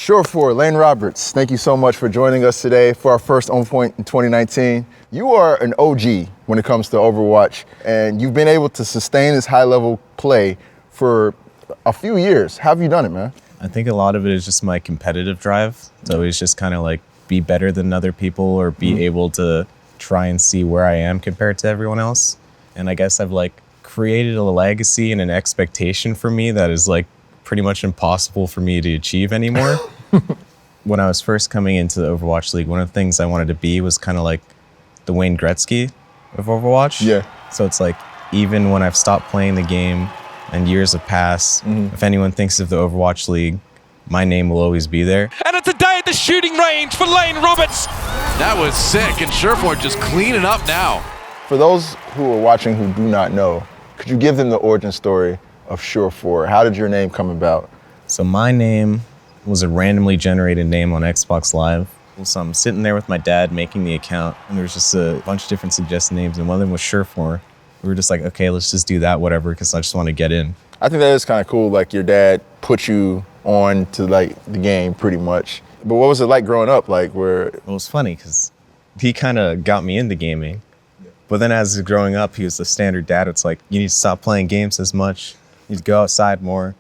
Surefour, Lane Roberts, thank you so much for joining us today for our first On Point in 2019. You are an OG when it comes to Overwatch, and you've been able to sustain this high-level play for a few years. How have you done it, man? I think a lot of it is just my competitive drive. So it's just kind of like be better than other people or be able to try and see where I am compared to everyone else. And I guess I've like created a legacy and an expectation for me that is like pretty much impossible for me to achieve anymore. When I was first coming into the Overwatch League, one of the things I wanted to be was kind of like the Wayne Gretzky of Overwatch. Yeah. So it's like, even when I've stopped playing the game and years have passed, if anyone thinks of the Overwatch League, my name will always be there. And it's a day at the shooting range for Lane Roberts. That was sick, and Surefour just cleaning up now. For those who are watching who do not know, could you give them the origin story of Surefour? How did your name come about? So my name was a randomly generated name on Xbox Live. So I'm sitting there with my dad making the account, and there was just a bunch of different suggested names, and one of them was Surefour. We were just like, okay, let's just do that, whatever, because I just want to get in. I think that is kind of cool, like your dad put you on to like the game pretty much. But what was it like growing up? Like where It was funny because he kind of got me into gaming. But then as growing up, he was the standard dad. It's like, you need to stop playing games as much. You need to go outside more,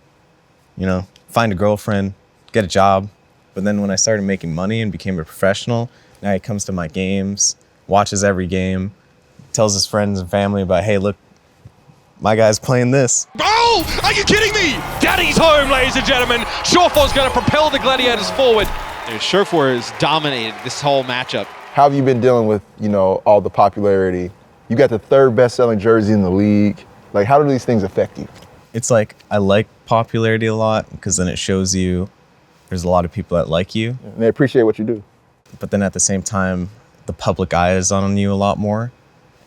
you know, find a girlfriend, get a job. But then when I started making money and became a professional, now he comes to my games, watches every game, tells his friends and family about, hey, look, my guy's playing this. Oh, are you kidding me? Daddy's home, ladies and gentlemen. Surefour's going to propel the Gladiators forward. Surefour has dominated this whole matchup. how have you been dealing with, you know, all the popularity? You got the third best-selling jersey in the league. Like, how do these things affect you? It's like, I like popularity a lot because then it shows you there's a lot of people that like you. And they appreciate what you do. But then at the same time, the public eye is on you a lot more.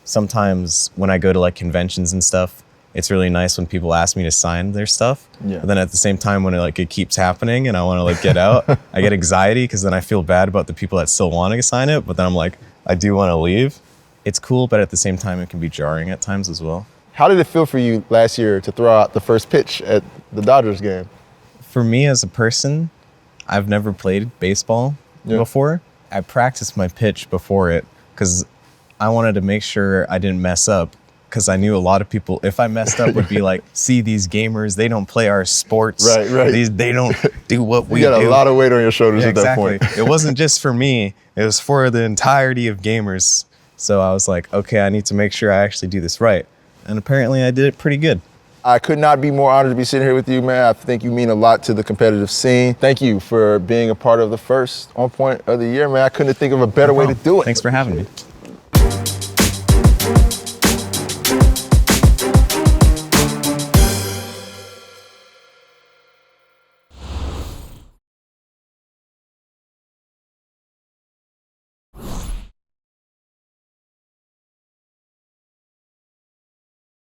Sometimes when I go to like conventions and stuff, it's really nice when people ask me to sign their stuff. Yeah. But then at the same time, when it keeps happening and I want to like get out, I get anxiety because then I feel bad about the people that still want to sign it. But then I'm like, I do want to leave. It's cool, but at the same time, it can be jarring at times as well. How did it feel for you last year to throw out the first pitch at the Dodgers game? For me as a person, I've never played baseball before. I practiced my pitch before it because I wanted to make sure I didn't mess up, because I knew a lot of people, if I messed up, would be like, see, these gamers, they don't play our sports. Right. They don't do what we do. You got a lot of weight on your shoulders at that point. It wasn't just for me. It was for the entirety of gamers. So I was like, okay, I need to make sure I actually do this right. And apparently I did it pretty good. I could not be more honored to be sitting here with you, man. I think you mean a lot to the competitive scene. Thank you for being a part of the first On Point of the year, man. I couldn't think of a better way to do it. Thanks for having me.